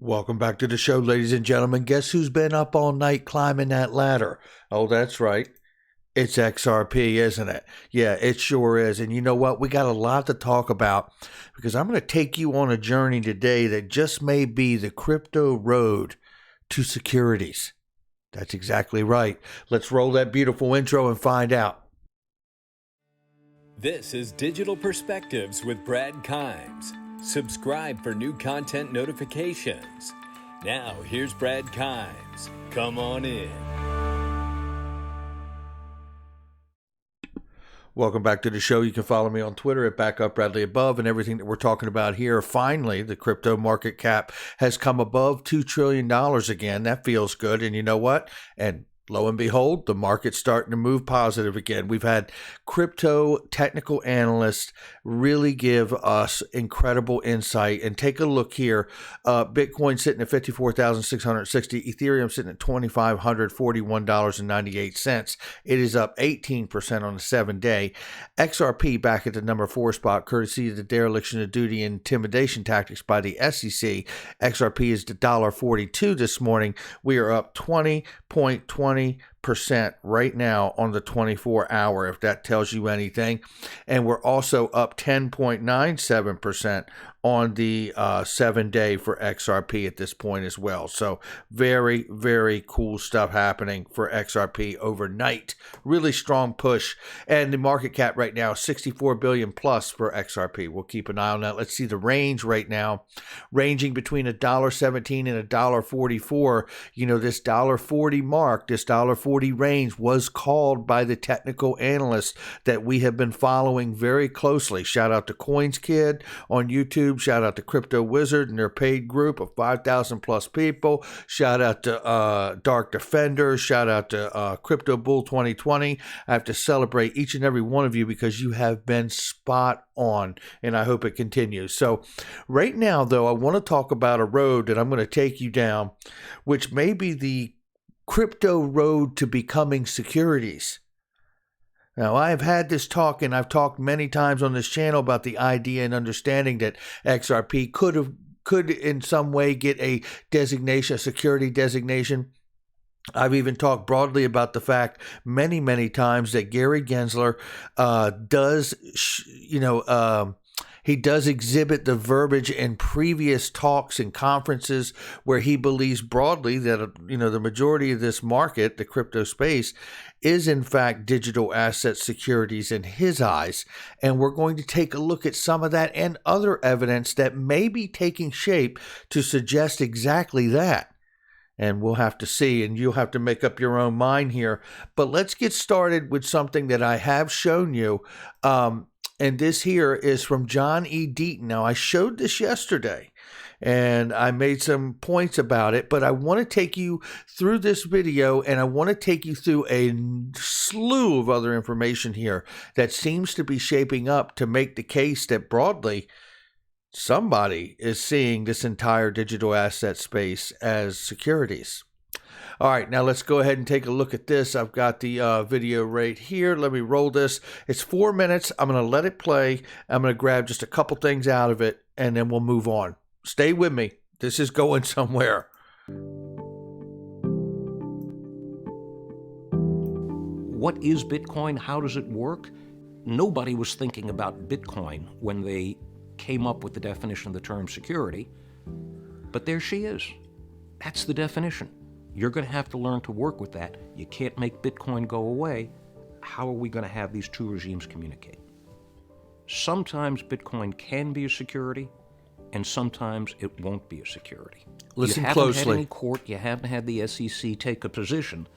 Welcome back to the show, ladies and gentlemen. Guess who's been up all night climbing that ladder? Oh, that's right. It's XRP, isn't it? Yeah, it sure is. And you know what? We got a lot to talk about because I'm going to take you on a journey today that just may be the crypto road to securities. That's exactly right. Let's roll that beautiful intro and find out. This is Digital Perspectives with Brad Kimes. Subscribe for new content notifications. Now, here's Brad Kimes. Come on in. Welcome back to the show. You can follow me on Twitter at BackUpBradleyAbove, and everything that we're talking about here. Finally, the crypto market cap has come above $2 trillion again. That feels good. And you know what? And lo and behold, the market's starting to move positive again. We've had crypto technical analysts really give us incredible insight. And take a look here. Bitcoin sitting at $54,660. Ethereum sitting at $2,541.98. It is up 18% on the 7-day. XRP back at the number 4 spot, courtesy of the dereliction of duty and intimidation tactics by the SEC. XRP is $1.42 this morning. We are up 20.20% right now on the 24-hour, if that tells you anything. And we're also up 10.97% on the 7-day for XRP at this point as well. So very, very cool stuff happening for XRP overnight. Really strong push. And the market cap right now, 64 billion plus for XRP. We'll keep an eye on that. Let's see the range right now, ranging between $1.17 and $1.44. You know, this $1.40 mark, this $1.40 range was called by the technical analysts that we have been following very closely. Shout out to Coins Kid on YouTube. Shout out to Crypto Wizard and their paid group of 5,000 plus people. Shout out to Dark Defender. Shout out to Crypto Bull 2020. I have to celebrate each and every one of you because you have been spot on, and I hope it continues. So right now, though, I want to talk about a road that I'm going to take you down, which may be the crypto road to becoming securities. Now, I've had this talk, and I've talked many times on this channel about the idea and understanding that XRP could in some way get a designation, a security designation. I've even talked broadly about the fact many, many times that Gary Gensler he does exhibit the verbiage in previous talks and conferences where he believes broadly that, the majority of this market, the crypto space, is in fact digital asset securities in his eyes. And we're going to take a look at some of that and other evidence that may be taking shape to suggest exactly that. And we'll have to see, and you'll have to make up your own mind here. But let's get started with something that I have shown you. And this here is from John E. Deaton. Now, I showed this yesterday, and I made some points about it, but I want to take you through this video, and I want to take you through a slew of other information here that seems to be shaping up to make the case that broadly somebody is seeing this entire digital asset space as securities. All right, now let's go ahead and take a look at this. I've got the video right here. Let me roll this. It's 4 minutes. I'm going to let it play. I'm going to grab just a couple things out of it, and then we'll move on. Stay with me. This is going somewhere. What is Bitcoin? How does it work? Nobody was thinking about Bitcoin when they came up with the definition of the term security, but there she is. That's the definition. You're going to have to learn to work with that. You can't make Bitcoin go away. How are we going to have these two regimes communicate? Sometimes Bitcoin can be a security, and sometimes it won't be a security. Listen closely. You haven't had any court, you haven't had the SEC take a position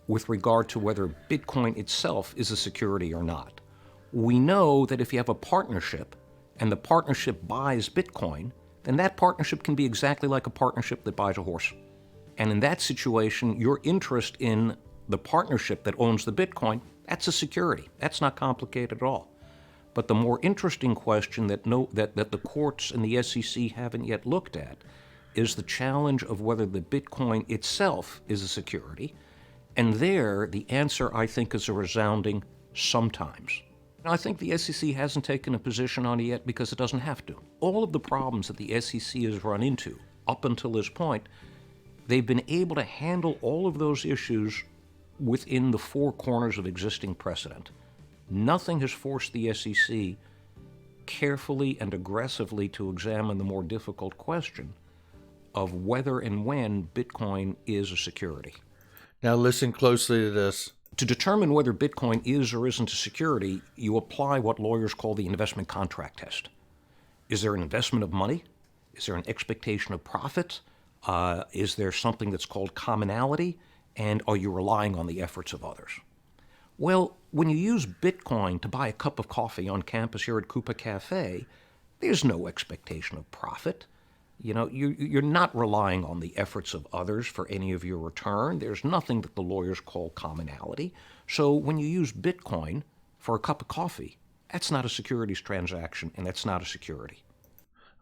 with regard to whether Bitcoin itself is a security or not. We know that if you have a partnership and the partnership buys Bitcoin, then that partnership can be exactly like a partnership that buys a horse. And in that situation, your interest in the partnership that owns the Bitcoin, that's a security. That's not complicated at all. But the more interesting question that the courts and the SEC haven't yet looked at is the challenge of whether the Bitcoin itself is a security. And there, the answer, I think, is a resounding sometimes. I think the SEC hasn't taken a position on it yet because it doesn't have to. All of the problems that the SEC has run into up until this point, they've been able to handle all of those issues within the four corners of existing precedent. Nothing has forced the SEC carefully and aggressively to examine the more difficult question of whether and when Bitcoin is a security. Now listen closely to this. To determine whether Bitcoin is or isn't a security, you apply what lawyers call the investment contract test. Is there an investment of money? Is there an expectation of profit? Is there something that's called commonality? And are you relying on the efforts of others? Well, when you use Bitcoin to buy a cup of coffee on campus here at Coupa Cafe, there's no expectation of profit. You know, you're not relying on the efforts of others for any of your return. There's nothing that the lawyers call commonality. So when you use Bitcoin for a cup of coffee, that's not a securities transaction, and that's not a security.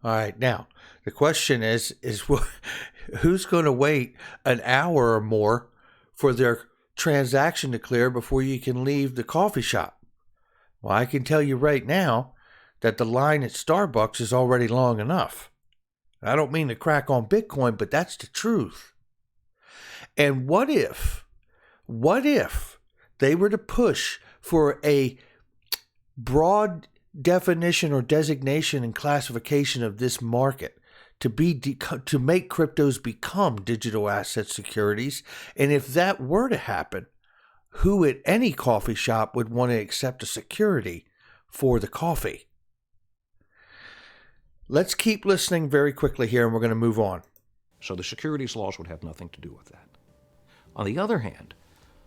All right. Now, the question is who's going to wait an hour or more for their transaction to clear before you can leave the coffee shop? Well, I can tell you right now that the line at Starbucks is already long enough. I don't mean to crack on Bitcoin, but that's the truth. And what if they were to push for a broad definition or designation and classification of this market to make cryptos become digital asset securities? And if that were to happen, who at any coffee shop would want to accept a security for the coffee? Let's keep listening very quickly here, and we're going to move on. So the securities laws would have nothing to do with that. On the other hand,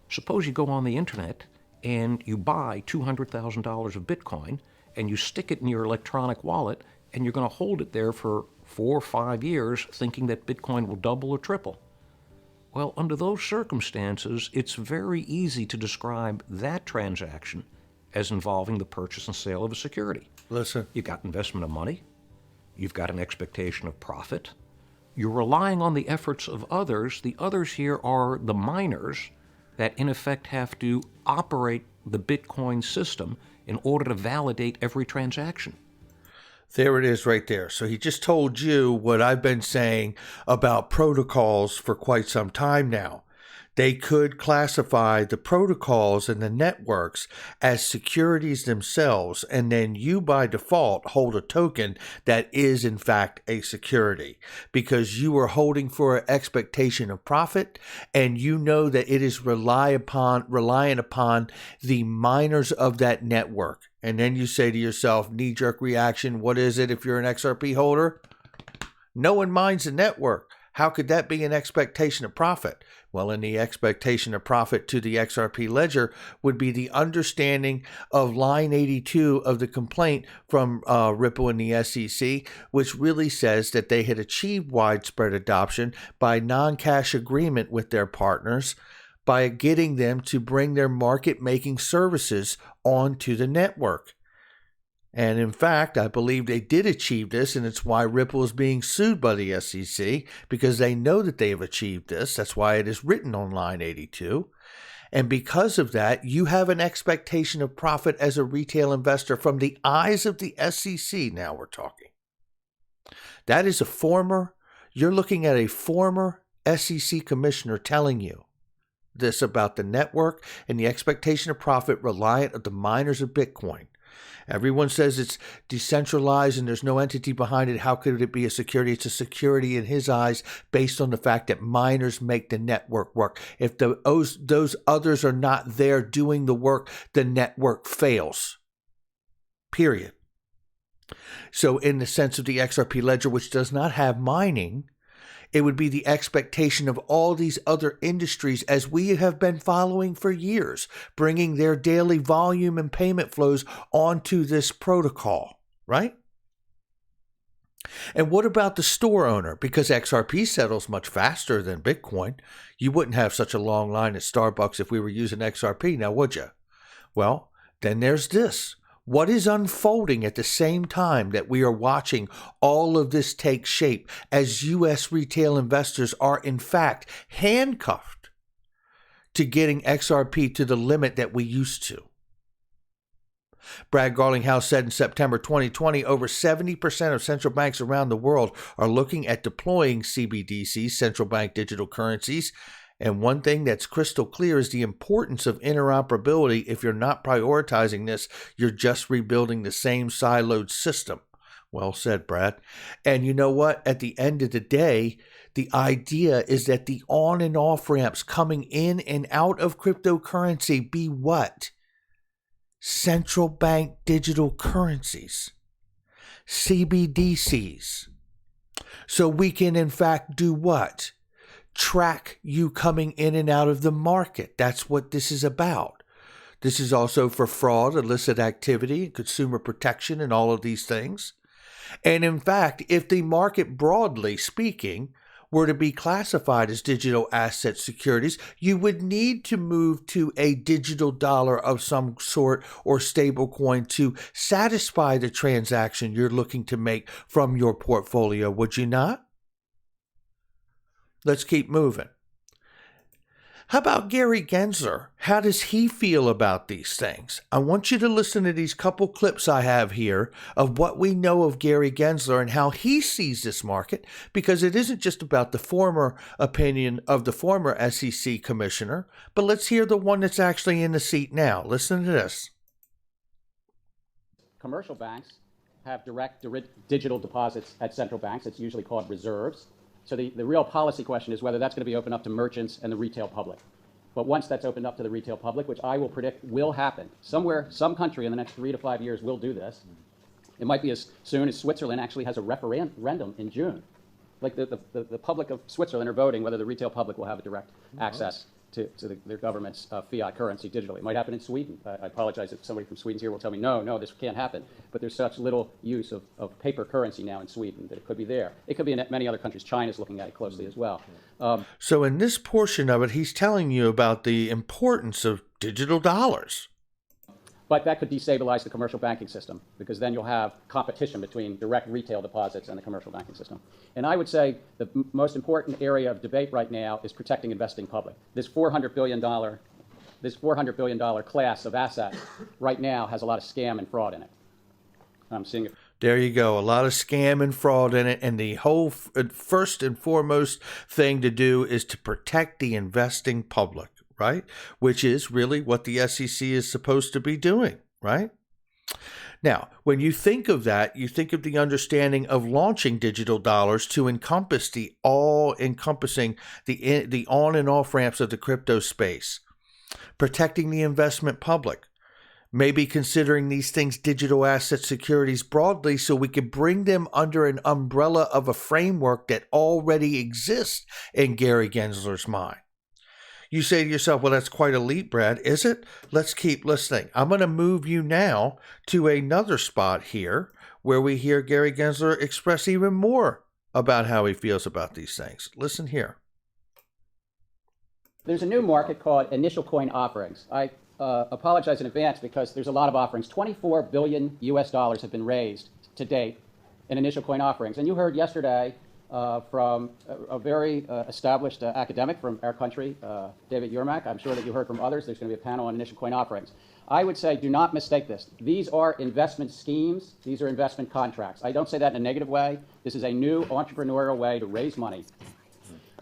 suppose you go on the internet and you buy $200,000 of Bitcoin and you stick it in your electronic wallet and you're going to hold it there for 4 or 5 years thinking that Bitcoin will double or triple. Well, under those circumstances, it's very easy to describe that transaction as involving the purchase and sale of a security. Listen. You've got investment of money. You've got an expectation of profit. You're relying on the efforts of others. The others here are the miners that, in effect, have to operate the Bitcoin system in order to validate every transaction. There it is right there. So he just told you what I've been saying about protocols for quite some time now. They could classify the protocols and the networks as securities themselves, and then you by default hold a token that is in fact a security because you are holding for an expectation of profit, and you know that it is reliant upon the miners of that network. And then you say to yourself, knee-jerk reaction, what is it if you're an XRP holder? No one mines the network. How could that be an expectation of profit? Well, in the expectation of profit to the XRP ledger would be the understanding of line 82 of the complaint from Ripple and the SEC, which really says that they had achieved widespread adoption by non-cash agreement with their partners by getting them to bring their market-making services onto the network. And in fact, I believe they did achieve this, and it's why Ripple is being sued by the SEC, because they know that they have achieved this. That's why it is written on line 82. And because of that, you have an expectation of profit as a retail investor from the eyes of the SEC. Now we're talking. That is you're looking at a former SEC commissioner telling you this about the network and the expectation of profit reliant on the miners of Bitcoin. Everyone says it's decentralized and there's no entity behind it. How could it be a security? It's a security in his eyes based on the fact that miners make the network work. If those others are not there doing the work, the network fails. Period. So in the sense of the XRP ledger, which does not have mining, it would be the expectation of all these other industries, as we have been following for years, bringing their daily volume and payment flows onto this protocol, right? And what about the store owner? Because XRP settles much faster than Bitcoin. You wouldn't have such a long line at Starbucks if we were using XRP, now would you? Well, then there's this. What is unfolding at the same time that we are watching all of this take shape as U.S. retail investors are in fact handcuffed to getting XRP to the limit that we used to? Brad Garlinghouse said in September 2020, over 70% of central banks around the world are looking at deploying CBDCs, central bank digital currencies. And one thing that's crystal clear is the importance of interoperability. If you're not prioritizing this, you're just rebuilding the same siloed system. Well said, Brad. And you know what? At the end of the day, the idea is that the on and off ramps coming in and out of cryptocurrency be what? Central bank digital currencies, CBDCs. So we can, in fact, do what? Track you coming in and out of the market. That's what this is about. This is also for fraud, illicit activity, consumer protection, and all of these things. And in fact, if the market, broadly speaking, were to be classified as digital asset securities, you would need to move to a digital dollar of some sort or stable coin to satisfy the transaction you're looking to make from your portfolio, would you not? Let's keep moving. How about Gary Gensler? How does he feel about these things? I want you to listen to these couple clips I have here of what we know of Gary Gensler and how he sees this market, because it isn't just about the former opinion of the former SEC commissioner, but let's hear the one that's actually in the seat now. Listen to this. Commercial banks have direct digital deposits at central banks. It's usually called reserves. So the real policy question is whether that's going to be opened up to merchants and the retail public. But once that's opened up to the retail public, which I will predict will happen, somewhere, some country in the next 3 to 5 years will do this. It might be as soon as Switzerland actually has a referendum in June. Like the public of Switzerland are voting whether the retail public will have a direct access to their government's fiat currency digitally. It might happen in Sweden. I apologize if somebody from Sweden's here will tell me, no, this can't happen. But there's such little use of paper currency now in Sweden that it could be there. It could be in many other countries. China's looking at it closely as well. So in this portion of it, he's telling you about the importance of digital dollars. But that could destabilize the commercial banking system, because then you'll have competition between direct retail deposits and the commercial banking system. And I would say the most important area of debate right now is protecting investing public. This $400 billion class of assets right now has a lot of scam and fraud in it. I'm seeing it. There you go. A lot of scam and fraud in it. And the whole first and foremost thing to do is to protect the investing public, right? Which is really what the SEC is supposed to be doing, right? Now, when you think of that, you think of the understanding of launching digital dollars to encompass the all-encompassing, the on and off ramps of the crypto space, protecting the investment public, maybe considering these things digital asset securities broadly so we could bring them under an umbrella of a framework that already exists in Gary Gensler's mind. You say to yourself, well, that's quite a leap, Brad. Is it? Let's keep listening. I'm going to move you now to another spot here where we hear Gary Gensler express even more about how he feels about these things. Listen here. There's a new market called initial coin offerings. I apologize in advance because there's a lot of offerings. $24 billion US have been raised to date in initial coin offerings. And you heard yesterday from a very established academic from our country, David Yermak. I'm sure that you heard from others. There's going to be a panel on initial coin offerings. I would say do not mistake this. These are investment schemes. These are investment contracts. I don't say that in a negative way. This is a new entrepreneurial way to raise money.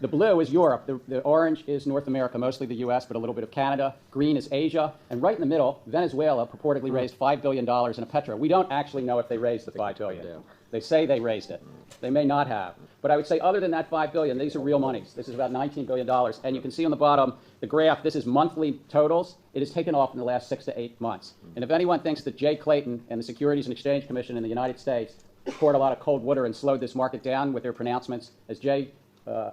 The blue is Europe. The orange is North America, mostly the U.S., but a little bit of Canada. Green is Asia. And right in the middle, Venezuela purportedly raised $5 billion in a petro. We don't actually know if they raised the $5 billion. They say they raised it. They may not have. But I would say other than that $5 billion, these are real monies. This is about $19 billion. And you can see on the bottom, the graph, this is monthly totals. It has taken off in the last 6 to 8 months. And if anyone thinks that Jay Clayton and the Securities and Exchange Commission in the United States poured a lot of cold water and slowed this market down with their pronouncements, as Jay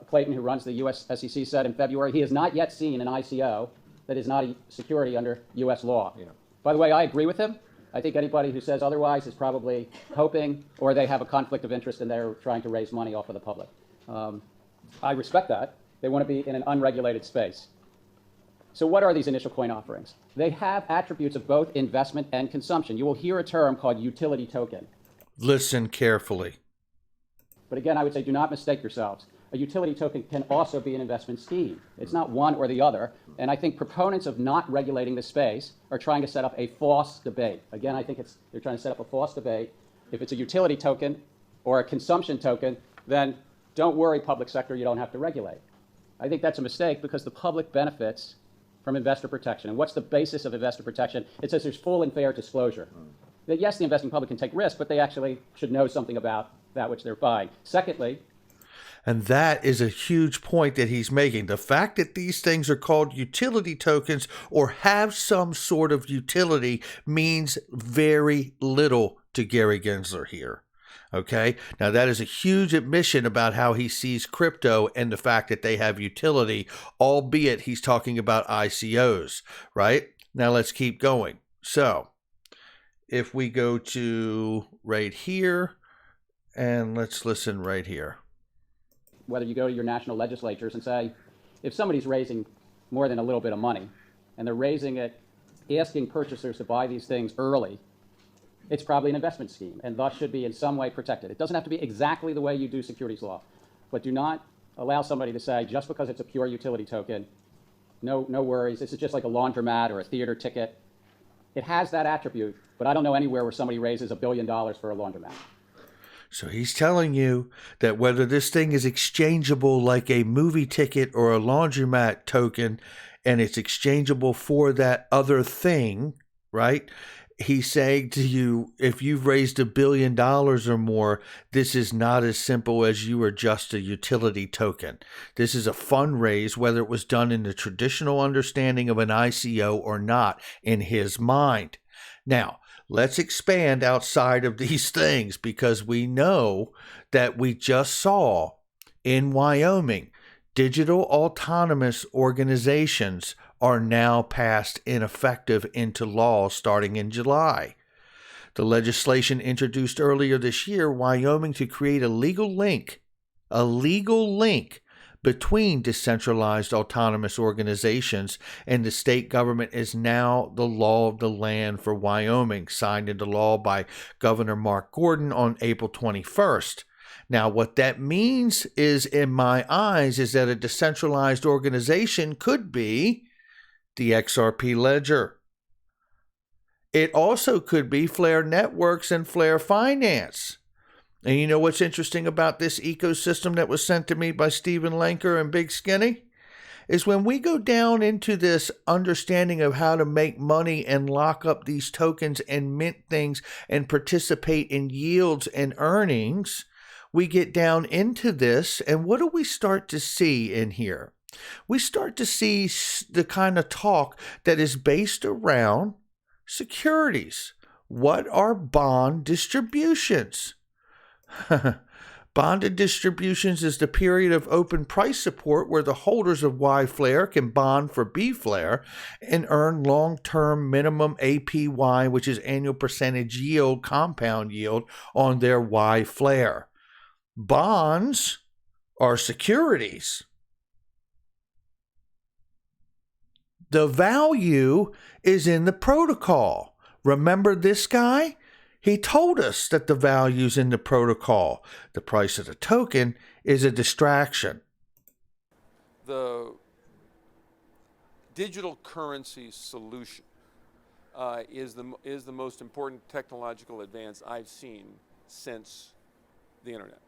Clayton, who runs the U.S. SEC, said in February, he has not yet seen an ICO that is not a security under U.S. law. Yeah. By the way, I agree with him. I think anybody who says otherwise is probably hoping, or they have a conflict of interest and they're trying to raise money off of the public. I respect that. They want to be in an unregulated space. So what are these initial coin offerings? They have attributes of both investment and consumption. You will hear a term called utility token. Listen carefully. But again, I would say do not mistake yourselves. a utility token can also be an investment scheme. It's not one or the other. And I think proponents of not regulating the space are trying to set up a false debate. Again, I think they're trying to set up a false debate. If it's a utility token or a consumption token, then don't worry, public sector, you don't have to regulate. I think that's a mistake because the public benefits from investor protection. And what's the basis of investor protection? It says there's full and fair disclosure. That yes, the investing public can take risk, but they actually should know something about that which they're buying. Secondly, and that is a huge point that he's making. The fact that these things are called utility tokens or have some sort of utility means very little to Gary Gensler here. Okay, now that is a huge admission about how he sees crypto and the fact that they have utility, albeit he's talking about ICOs, right? Now let's keep going. So if we go to right here and let's listen right here. Whether you go to your national legislatures and say, if somebody's raising more than a little bit of money and they're raising it, asking purchasers to buy these things early, it's probably an investment scheme and thus should be in some way protected. It doesn't have to be exactly the way you do securities law, but do not allow somebody to say, just because it's a pure utility token, no worries, this is just like a laundromat or a theater ticket. It has that attribute, but I don't know anywhere where somebody raises $1 billion for a laundromat. So he's telling you that whether this thing is exchangeable like a movie ticket or a laundromat token, and it's exchangeable for that other thing, right? He's saying to you, if you've raised $1 billion or more, this is not as simple as you are just a utility token. This is a fundraise, whether it was done in the traditional understanding of an ICO or not, in his mind. Now, let's expand outside of these things because we know that we just saw in Wyoming, digital autonomous organizations are now passed ineffective into law starting in July. The legislation introduced earlier this year, Wyoming, to create a legal link between decentralized autonomous organizations and the state government is now the law of the land for Wyoming, signed into law by Governor Mark Gordon on April 21st. Now, what that means is, in my eyes, is that a decentralized organization could be the XRP ledger. It also could be Flare Networks and Flare Finance. And you know what's interesting about this ecosystem that was sent to me by Stephen Lenker and Big Skinny? Is when we go down into this understanding of how to make money and lock up these tokens and mint things and participate in yields and earnings, we get down into this, and what do we start to see in here? We start to see the kind of talk that is based around securities. What are bond distributions? Bonded distributions is the period of open price support where the holders of Y Flare can bond for B Flare and earn long-term minimum APY, which is annual percentage yield, compound yield, on their Y Flare. Bonds are securities. The value is in the protocol. Remember this guy? He told us that the value's in the protocol. The price of the token is a distraction. The digital currency solution is the most important technological advance I've seen since the internet.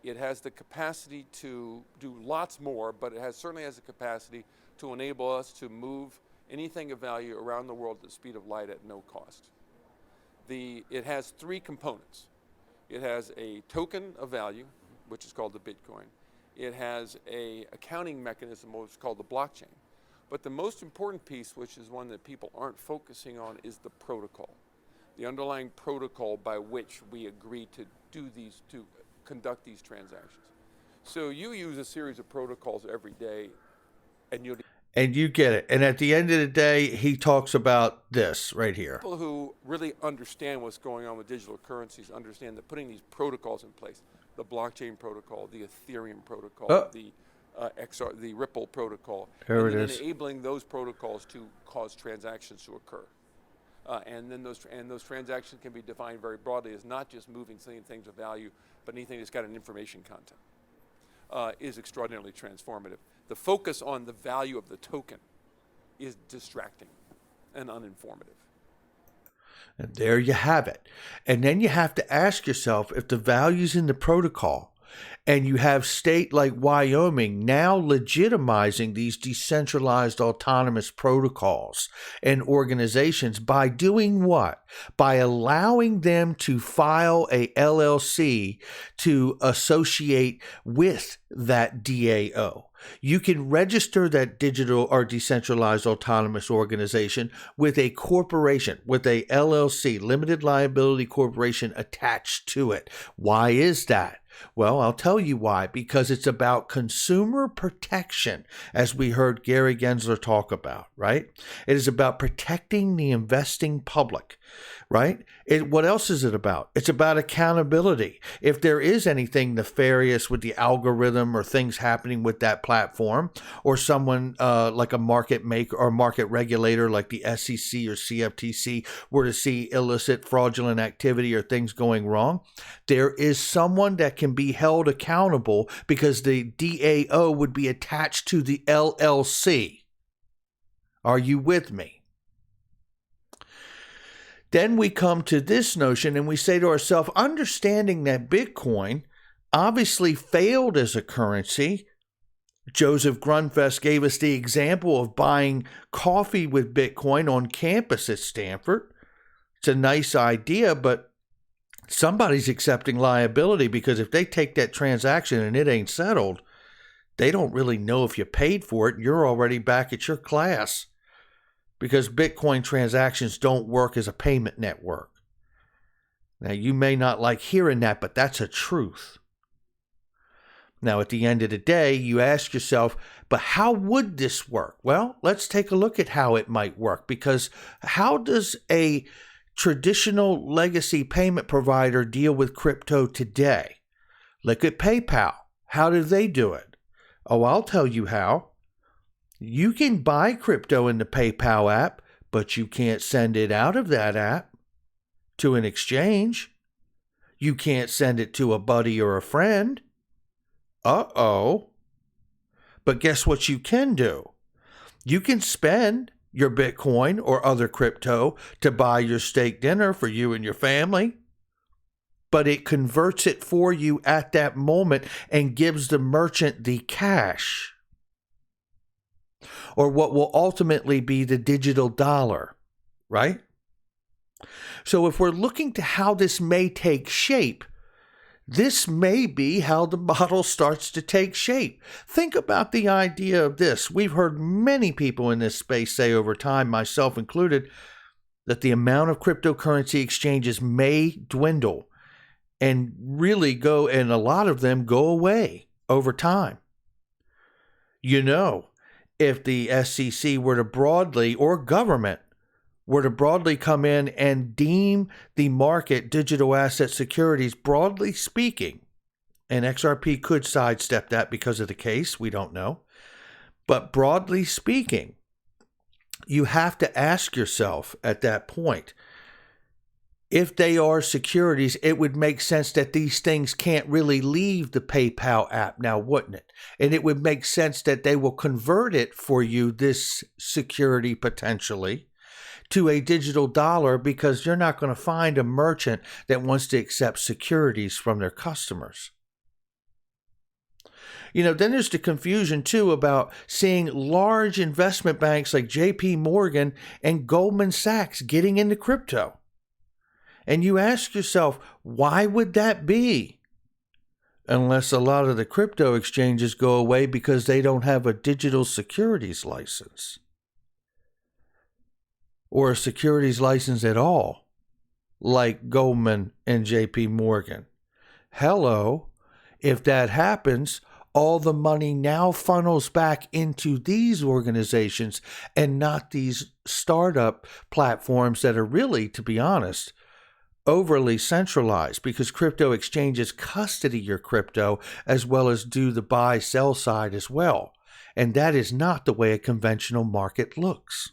It has the capacity to do lots more, but it certainly has the capacity to enable us to move anything of value around the world at the speed of light at no cost. It has three components. It has a token of value, which is called the Bitcoin. It has a accounting mechanism, which is called the blockchain. But the most important piece, which is one that people aren't focusing on, is the protocol. The underlying protocol by which we agree to conduct these transactions. So you use a series of protocols every day, and you get it. And at the end of the day, he talks about this right here. People who really understand what's going on with digital currencies understand that putting these protocols in place, the blockchain protocol, the Ethereum protocol, the Ripple protocol, and enabling those protocols to cause transactions to occur. And then those transactions can be defined very broadly as not just moving things of value, but anything that's got an information content. is extraordinarily transformative. The focus on the value of the token is distracting and uninformative. And there you have it. And then you have to ask yourself if the value's in the protocol, and you have state like Wyoming now legitimizing these decentralized autonomous protocols and organizations by doing what? By allowing them to file a LLC to associate with that DAO. You can register that digital or decentralized autonomous organization with a corporation, with a LLC, limited liability corporation attached to it. Why is that? Well, I'll tell you why. Because it's about consumer protection, as we heard Gary Gensler talk about, right? It is about protecting the investing public, right? What else is it about? It's about accountability. If there is anything nefarious with the algorithm or things happening with that platform, or someone like a market maker or market regulator like the SEC or CFTC were to see illicit, fraudulent activity or things going wrong, there is someone that can be held accountable because the DAO would be attached to the LLC. Are you with me? Then we come to this notion and we say to ourselves, understanding that Bitcoin obviously failed as a currency. Joseph Grunfest gave us the example of buying coffee with Bitcoin on campus at Stanford. It's a nice idea, but somebody's accepting liability, because if they take that transaction and it ain't settled, they don't really know if you paid for it and you're already back at your class. Because Bitcoin transactions don't work as a payment network. Now, you may not like hearing that, but that's a truth. Now, at the end of the day, you ask yourself, but how would this work? Well, let's take a look at how it might work, because how does a traditional legacy payment provider deal with crypto today? Look at PayPal. How do they do it? Oh, I'll tell you how. You can buy crypto in the PayPal app, but you can't send it out of that app to an exchange. You can't send it to a buddy or a friend. Uh-oh. But guess what you can do? You can spend your Bitcoin or other crypto to buy your steak dinner for you and your family, but it converts it for you at that moment and gives the merchant the cash, or what will ultimately be the digital dollar, right? So if we're looking to how this may take shape, this may be how the model starts to take shape. Think about the idea of this. We've heard many people in this space say over time, myself included, that the amount of cryptocurrency exchanges may dwindle and really go, and a lot of them go away over time. You know, if the SEC were to broadly, or government were to broadly come in and deem the market digital asset securities, broadly speaking, and XRP could sidestep that because of the case, we don't know, but broadly speaking, you have to ask yourself at that point, if they are securities, it would make sense that these things can't really leave the PayPal app now, wouldn't it? And it would make sense that they will convert it for you, this security potentially, to a digital dollar, because you're not going to find a merchant that wants to accept securities from their customers. You know, then there's the confusion too about seeing large investment banks like JP Morgan and Goldman Sachs getting into crypto. And you ask yourself, why would that be? Unless a lot of the crypto exchanges go away because they don't have a digital securities license, or a securities license at all, like Goldman and JP Morgan. Hello, if that happens, all the money now funnels back into these organizations and not these startup platforms that are really, to be honest, overly centralized, because crypto exchanges custody your crypto as well as do the buy-sell side as well. And that is not the way a conventional market looks.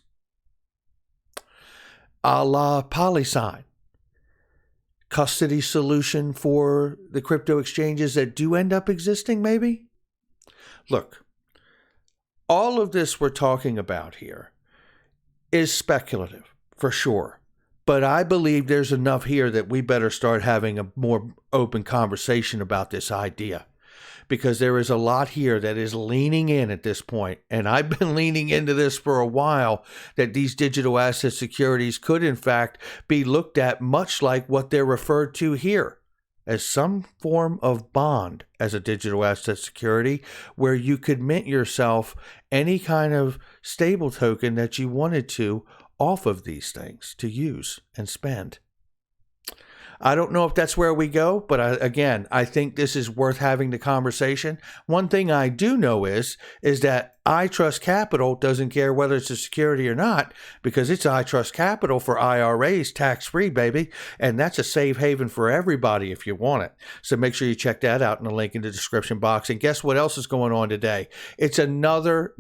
A la Polysign, custody solution for the crypto exchanges that do end up existing, maybe? Look, all of this we're talking about here is speculative, for sure. But I believe there's enough here that we better start having a more open conversation about this idea, because there is a lot here that is leaning in at this point. And I've been leaning into this for a while, that these digital asset securities could in fact be looked at much like what they're referred to here, as some form of bond as a digital asset security, where you could mint yourself any kind of stable token that you wanted to off of these things to use and spend. I don't know if that's where we go, but I think this is worth having the conversation. One thing I do know is that I Trust Capital doesn't care whether it's a security or not, because it's I Trust Capital for IRAs, tax-free, baby. And that's a safe haven for everybody if you want it. So make sure you check that out in the link in the description box. And guess what else is going on today? It's another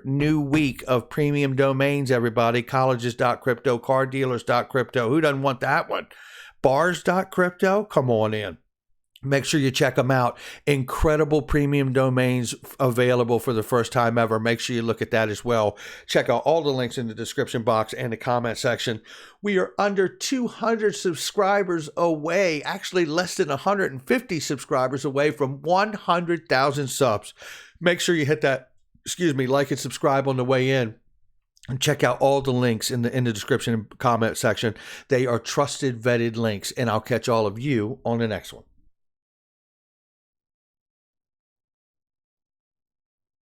new week of premium domains, everybody. Colleges.crypto, car dealers.crypto. Who doesn't want that one? Bars.crypto, come on in. Make sure you check them out. Incredible premium domains available for the first time ever. Make sure you look at that as well. Check out all the links in the description box and the comment section. We are under 200 subscribers away, actually less than 150 subscribers away from 100,000 subs. Make sure you hit that, like and subscribe on the way in. And check out all the links in the description and comment section. They are trusted, vetted links, and I'll catch all of you on the next one.